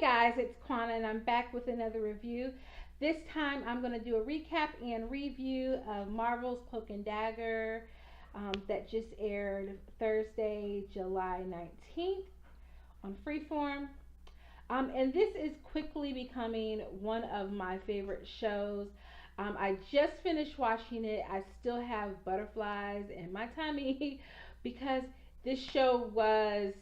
Guys, it's Kwana and I'm back with another review. This time I'm going to do a recap and review of Marvel's Cloak and Dagger that just aired Thursday, July 19th on Freeform. And this is quickly becoming one of my favorite shows. I just finished watching it. I still have butterflies in my tummy because this show was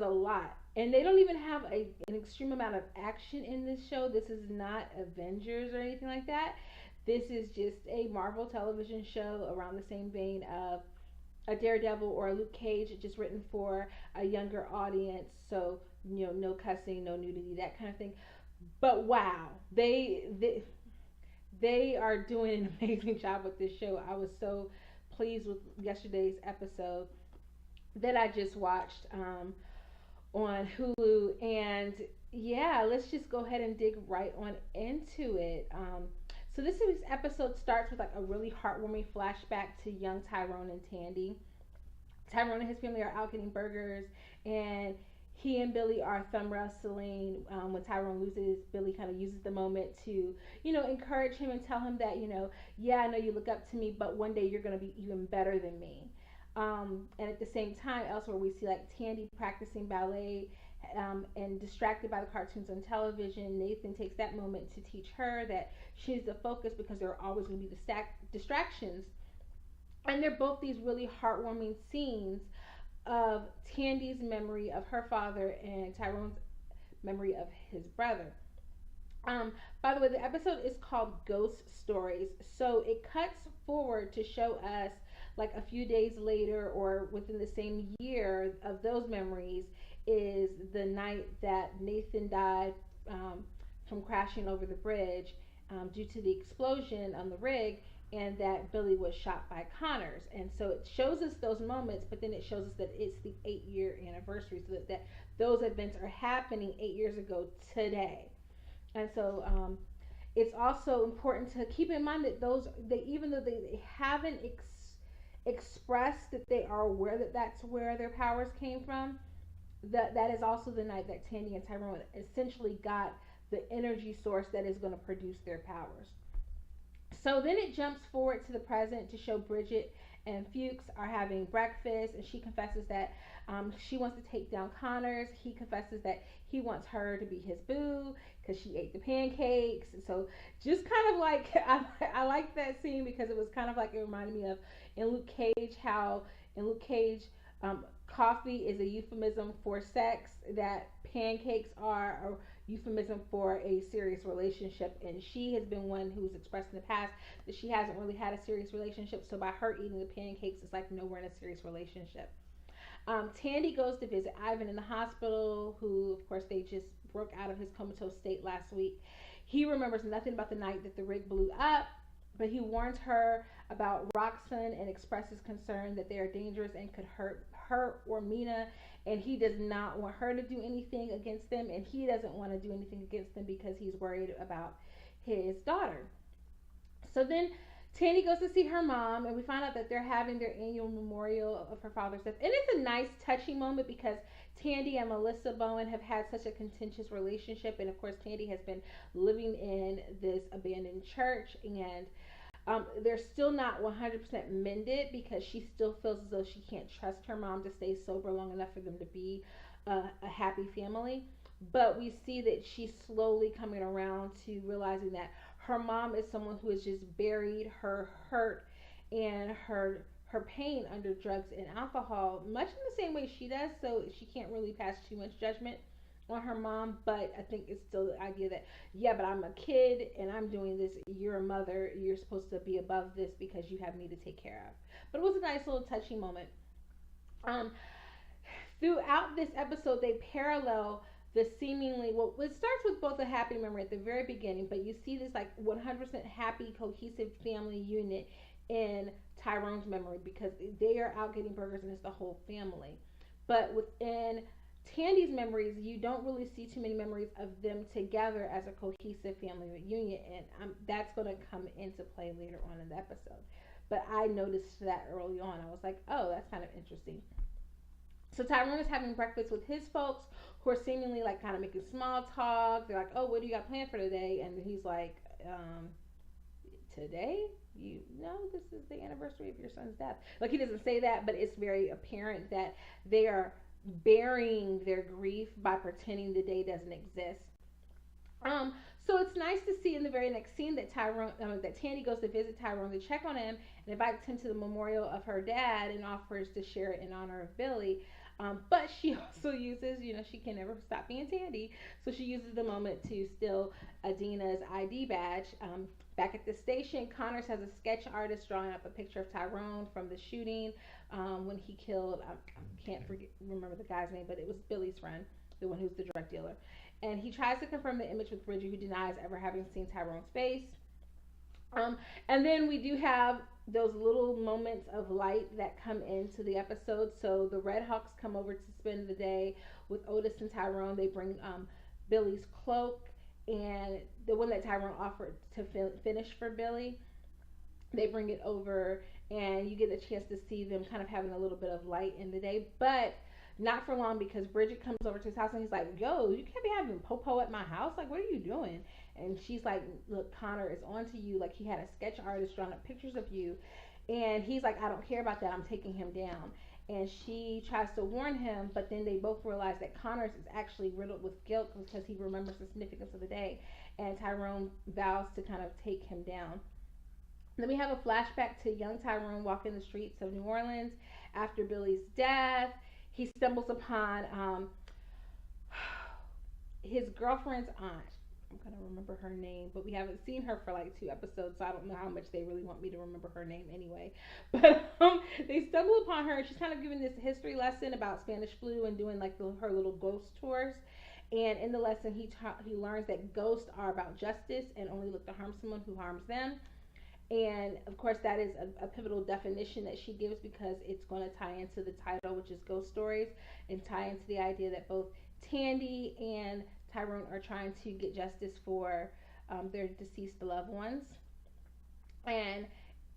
a lot. And they don't even have an extreme amount of action in this show. This is not Avengers or anything like that. This is just a Marvel television show around the same vein of a Daredevil or a Luke Cage, just written for a younger audience. So, no cussing, no nudity, that kind of thing. But wow, they are doing an amazing job with this show. I was so pleased with yesterday's episode that I just watched on Hulu. And yeah, let's just go ahead and dig right on into it. So this week's episode starts with like a really heartwarming flashback to young Tyrone and Tandy. Tyrone and his family are out getting burgers, and he and Billy are thumb wrestling. When Tyrone loses, Billy kind of uses the moment to, encourage him and tell him that, yeah, I know you look up to me, but one day you're going to be even better than me. And at the same time, elsewhere, we see like Tandy practicing ballet and distracted by the cartoons on television. Nathan takes that moment to teach her that she needs to focus because there are always going to be distractions. And they're both these really heartwarming scenes of Tandy's memory of her father and Tyrone's memory of his brother. Um, by the way, the episode is called Ghost Stories. So it cuts forward to show us like a few days later or within the same year of those memories is the night that Nathan died from crashing over the bridge due to the explosion on the rig, and that Billy was shot by Connors. And so it shows us those moments, but then it shows us that it's the 8-year anniversary, so that those events are happening 8 years ago today. And so it's also important to keep in mind that even though they haven't expressed that they are aware that that's where their powers came from, that is also the night that Tandy and Tyrone essentially got the energy source that is going to produce their powers. So then it jumps forward to the present to show Bridget and Fuchs are having breakfast, and she confesses that she wants to take down Connors. He confesses that he wants her to be his boo because she ate the pancakes. And so just kind of like I like that scene because it was kind of like it reminded me of in Luke Cage, how in Luke Cage coffee is a euphemism for sex, that pancakes are a euphemism for a serious relationship. And she has been one who's expressed in the past that she hasn't really had a serious relationship. So by her eating the pancakes, it's like, no, we're in a serious relationship. Tandy goes to visit Ivan in the hospital, who, of course, they just broke out of his comatose state last week. He remembers nothing about the night that the rig blew up, but he warns her about Roxanne and expresses concern that they are dangerous and could hurt her or Mina. And he does not want her to do anything against them, and he doesn't want to do anything against them because he's worried about his daughter. So then Tandy goes to see her mom, and we find out that they're having their annual memorial of her father's death. And it's a nice, touching moment because Tandy and Melissa Bowen have had such a contentious relationship. And of course, Tandy has been living in this abandoned church, and they're still not 100% mended because she still feels as though she can't trust her mom to stay sober long enough for them to be a happy family. But we see that she's slowly coming around to realizing that her mom is someone who has just buried her hurt and her pain under drugs and alcohol, much in the same way she does. So she can't really pass too much judgment on her mom. But I think it's still the idea that, yeah, but I'm a kid and I'm doing this. You're a mother. You're supposed to be above this because you have me to take care of. But it was a nice little touching moment. Um, Throughout this episode, they parallel the seemingly, well, it starts with both a happy memory at the very beginning, but you see this like 100% happy, cohesive family unit in Tyrone's memory because they are out getting burgers and it's the whole family. But within Tandy's memories, you don't really see too many memories of them together as a cohesive family reunion, and that's going to come into play later on in the episode. But I noticed that early on. I was like, oh, that's kind of interesting. So Tyrone is having breakfast with his folks, who are seemingly like kind of making small talk. They're like, "Oh, what do you got planned for today?" And he's like, "Today? You know, this is the anniversary of your son's death." Like he doesn't say that, but it's very apparent that they are burying their grief by pretending the day doesn't exist. Um, so it's nice to see in the very next scene that that Tandy goes to visit Tyrone to check on him and invites him to the memorial of her dad and offers to share it in honor of Billy. But she also uses, she can never stop being Tandy, so she uses the moment to steal Adina's ID badge. Back at the station, Connors has a sketch artist drawing up a picture of Tyrone from the shooting when he killed, I can't remember the guy's name, but it was Billy's friend, the one who's the drug dealer. And he tries to confirm the image with Bridget, who denies ever having seen Tyrone's face. Um, and then we do have those little moments of light that come into the episode. So the Red Hawks come over to spend the day with Otis and Tyrone. They bring Billy's cloak and the one that Tyrone offered to finish for Billy. They bring it over, and you get a chance to see them kind of having a little bit of light in the day. But not for long, because Bridget comes over to his house and he's like, "Yo, you can't be having Popo at my house. Like, what are you doing?" And she's like, "Look, Connor is on to you. Like, he had a sketch artist drawing up pictures of you." And he's like, "I don't care about that. I'm taking him down." And she tries to warn him, but then they both realize that Connors is actually riddled with guilt because he remembers the significance of the day. And Tyrone vows to kind of take him down. Then we have a flashback to young Tyrone walking the streets of New Orleans after Billy's death. He stumbles upon his girlfriend's aunt. I'm gonna remember her name, but we haven't seen her for like 2 episodes, so I don't know how much they really want me to remember her name anyway. But they stumble upon her, and she's kind of giving this history lesson about Spanish flu and doing like her little ghost tours. And in the lesson, he learns that ghosts are about justice and only look to harm someone who harms them. And of course, that is a pivotal definition that she gives, because it's going to tie into the title, which is Ghost Stories, and tie into the idea that both Tandy and Tyrone are trying to get justice for their deceased loved ones. And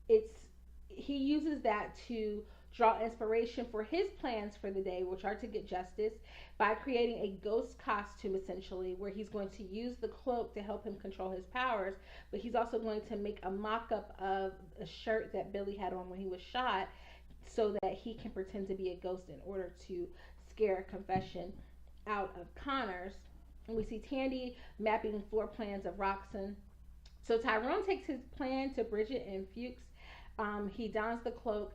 it's he uses that to draw inspiration for his plans for the day, which are to get justice by creating a ghost costume, essentially, where he's going to use the cloak to help him control his powers, but he's also going to make a mock-up of a shirt that Billy had on when he was shot, so that he can pretend to be a ghost in order to scare a confession out of Connors. And we see Tandy mapping floor plans of Roxon. So Tyrone takes his plan to Bridget and Fuchs. He dons the cloak.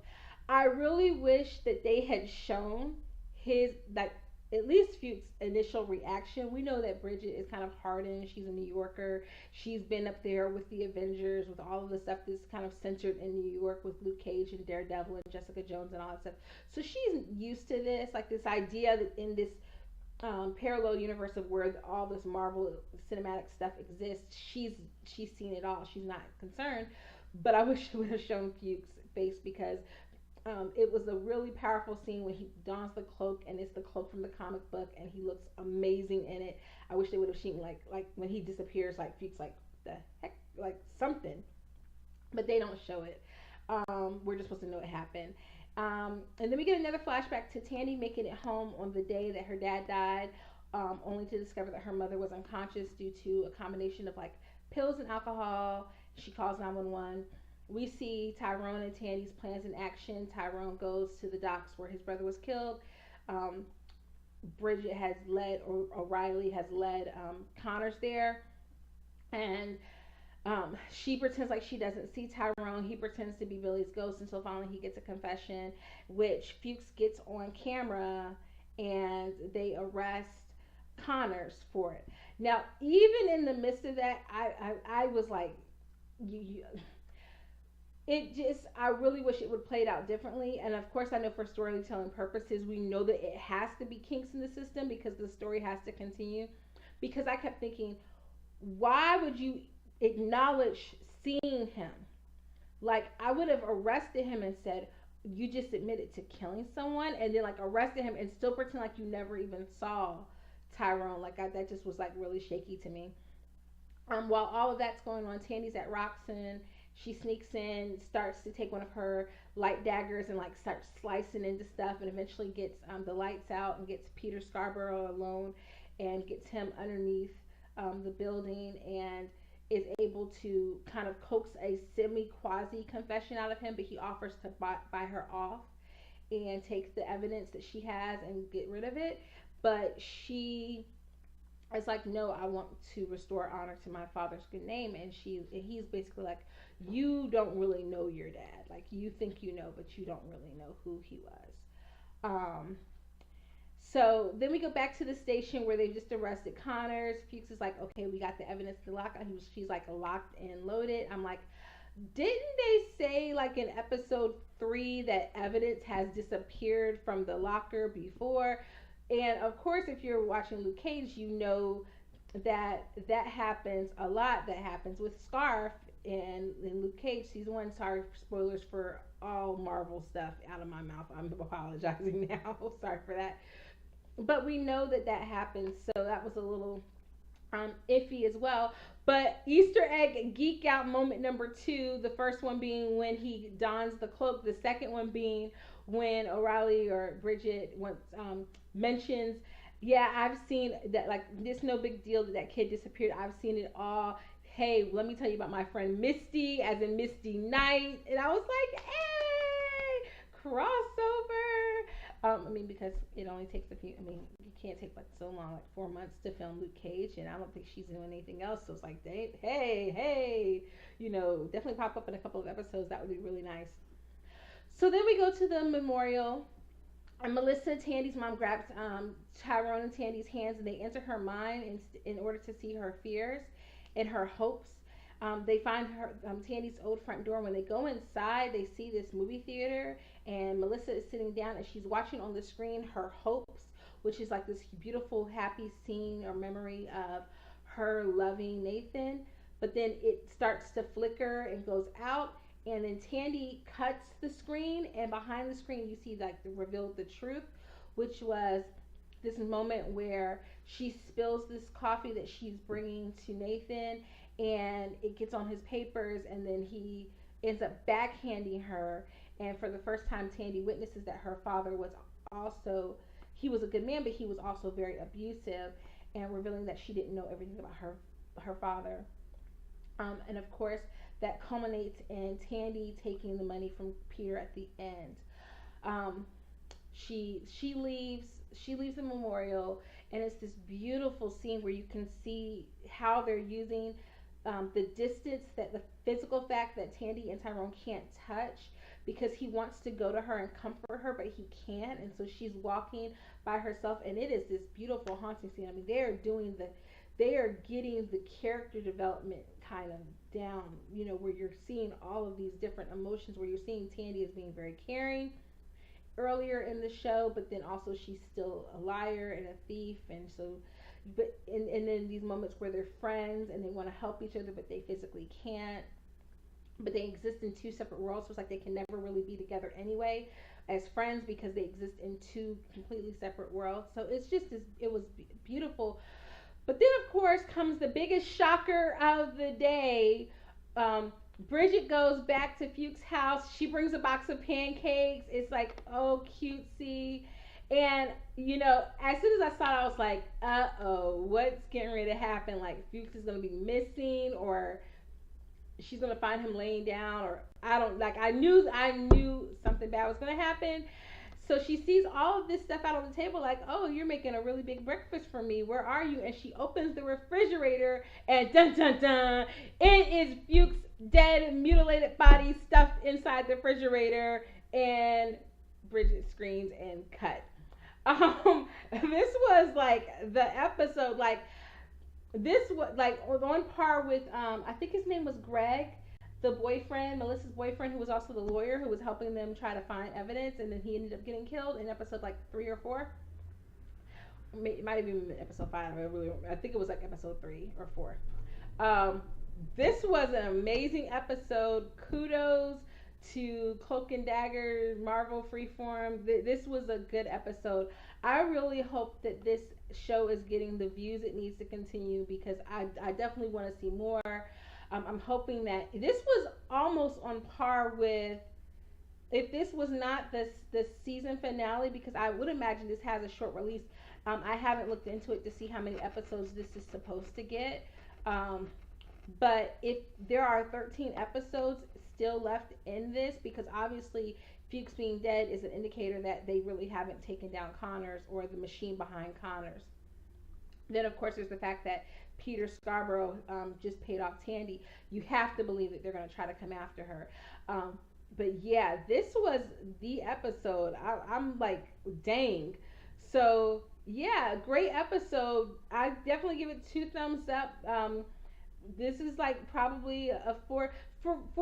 I really wish that they had shown his, like, at least Fuchs' initial reaction. We know that Bridget is kind of hardened. She's a New Yorker. She's been up there with the Avengers, with all of the stuff that's kind of centered in New York with Luke Cage and Daredevil and Jessica Jones and all that stuff. So she's used to this, like this idea that in this parallel universe of where all this Marvel cinematic stuff exists, she's seen it all. She's not concerned. But I wish it would have shown Fuchs' face, because it was a really powerful scene when he dons the cloak, and it's the cloak from the comic book, and he looks amazing in it. I wish they would have seen like when he disappears, like Fuchs, like the heck, like something, but they don't show it. We're just supposed to know it happened. And then we get another flashback to Tandy making it home on the day that her dad died, only to discover that her mother was unconscious due to a combination of like pills and alcohol. She calls 911. We see Tyrone and Tandy's plans in action. Tyrone goes to the docks where his brother was killed. Um, Bridget has led, or O'Reilly has led Connors there. And she pretends like she doesn't see Tyrone. He pretends to be Billy's ghost until finally he gets a confession, which Fuchs gets on camera, and they arrest Connors for it. Now, even in the midst of that, I was like, you, it just, I really wish it would have played out differently. And of course, I know for storytelling purposes, we know that it has to be kinks in the system because the story has to continue. Because I kept thinking, why would you acknowledge seeing him? Like, I would have arrested him and said, "You just admitted to killing someone," and then like arrested him and still pretend like you never even saw Tyrone. Like, that just was like really shaky to me. While all of that's going on, Tandy's at Roxon She sneaks in, starts to take one of her light daggers and like starts slicing into stuff, and eventually gets the lights out and gets Peter Scarborough alone and gets him underneath the building, and is able to kind of coax a semi quasi confession out of him, but he offers to buy her off and take the evidence that she has and get rid of it. But she is like, no, I want to restore honor to my father's good name. And he's basically like, you don't really know your dad. Like, you think you know, but you don't really know who he was. Um, so then we go back to the station where they just arrested Connors. Fuchs is like, okay, we got the evidence to lock. She's like locked and loaded. I'm like, didn't they say like in episode 3 that evidence has disappeared from the locker before? And of course, if you're watching Luke Cage, you know that that happens a lot. That happens with Scarf and in Luke Cage season 1. Sorry for spoilers for all Marvel stuff out of my mouth. I'm apologizing now. Sorry for that. But we know that that happens, so that was a little iffy as well. But Easter egg geek out moment number 2, the first one being when he dons the cloak, the second one being when O'Reilly or Bridget once mentions, yeah, I've seen that, like, it's no big deal that that kid disappeared. I've seen it all. Hey, let me tell you about my friend Misty, as in Misty Knight. And I was like, hey, crossover. I mean, because it only takes a few. I mean, you can't take like so long, like 4 months to film Luke Cage, and I don't think she's doing anything else. So it's like, hey, definitely pop up in a couple of episodes. That would be really nice. So then we go to the memorial, and Melissa, Tandy's mom, grabs Tyrone and Tandy's hands, and they enter her mind in order to see her fears and her hopes. They find her Tandy's old front door. When they go inside, they see this movie theater, and Melissa is sitting down, and she's watching on the screen her hopes, which is like this beautiful, happy scene or memory of her loving Nathan. But then it starts to flicker and goes out, and then Tandy cuts the screen, and behind the screen you see like revealed the truth, which was this moment where she spills this coffee that she's bringing to Nathan, and it gets on his papers, and then he ends up backhanding her. And for the first time, Tandy witnesses that her father was also, he was a good man, but he was also very abusive, and revealing that she didn't know everything about her father. And of course, that culminates in Tandy taking the money from Peter at the end. Um, she leaves the memorial, and it's this beautiful scene where you can see how they're using the distance, that the physical fact that Tandy and Tyrone can't touch, because he wants to go to her and comfort her, but he can't, and so she's walking by herself, and it is this beautiful haunting scene. I mean, they are getting the character development kind of down, where you're seeing all of these different emotions, where you're seeing Tandy as being very caring earlier in the show, but then also she's still a liar and a thief, and so, and then these moments where they're friends and they want to help each other, but they physically can't, but they exist in two separate worlds, so it's like they can never really be together anyway as friends, because they exist in two completely separate worlds. So it's just this, it was beautiful. But then, of course, comes the biggest shocker of the day. Bridget goes back to Fuchs' house. She brings a box of pancakes. It's like, oh, cutesy. And, as soon as I saw it, I was like, uh-oh, what's getting ready to happen? Like, Fuchs is going to be missing, or she's going to find him laying down, or I knew something bad was going to happen. So she sees all of this stuff out on the table, like, oh, you're making a really big breakfast for me. Where are you? And she opens the refrigerator, and dun dun dun, it is Fuchs' dead, mutilated body stuffed inside the refrigerator. And Bridget screams and cut. This was like the episode, like this was like on par with I think his name was Greg, the boyfriend, Melissa's boyfriend, who was also the lawyer who was helping them try to find evidence, and then he ended up getting killed in episode like 3 or 4. It might have even been episode 5. I think it was like episode 3 or 4. This was an amazing episode. Kudos to Cloak and Dagger, Marvel Freeform. This was a good episode. I really hope that this show is getting the views it needs to continue, because I definitely want to see more. I'm hoping that this was almost on par with, if this was not the season finale, because I would imagine this has a short release. I haven't looked into it to see how many episodes this is supposed to get. Um, but if there are 13 episodes still left in this, because obviously Fuchs being dead is an indicator that they really haven't taken down Connors or the machine behind Connors. Then, of course, there's the fact that Peter Scarborough just paid off Tandy. You have to believe that they're going to try to come after her. But yeah, this was the episode. I'm like, dang. So yeah, great episode. I definitely give it 2 thumbs up. This is like probably a four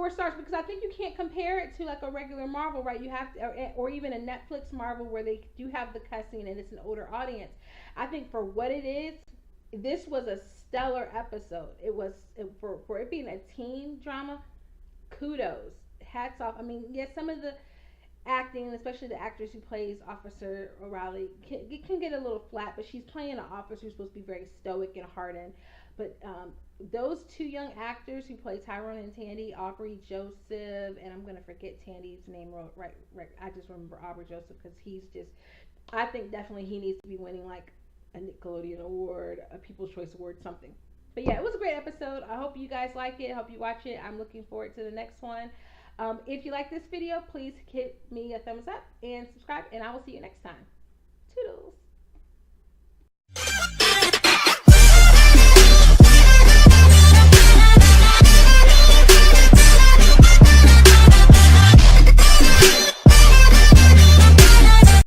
stars, because I think you can't compare it to like a regular Marvel, right? You have to, or even a Netflix Marvel where they do have the cussing and it's an older audience. I think for what it is, this was a stellar episode. It was, for it being a teen drama. Kudos, hats off. I mean, yes, some of the acting, especially the actress who plays Officer O'Reilly, can get a little flat, but she's playing an officer who's supposed to be very stoic and hardened. But those 2 young actors who play Tyrone and Tandy, Aubrey Joseph, and I'm gonna forget Tandy's name, right. I just remember Aubrey Joseph because he's just. I think definitely he needs to be winning like a Nickelodeon award, a People's Choice Award, something. But yeah, it was a great episode. I hope you guys like it. I hope you watch it. I'm looking forward to the next one. If you like this video, please give me a thumbs up and subscribe, and I will see you next time.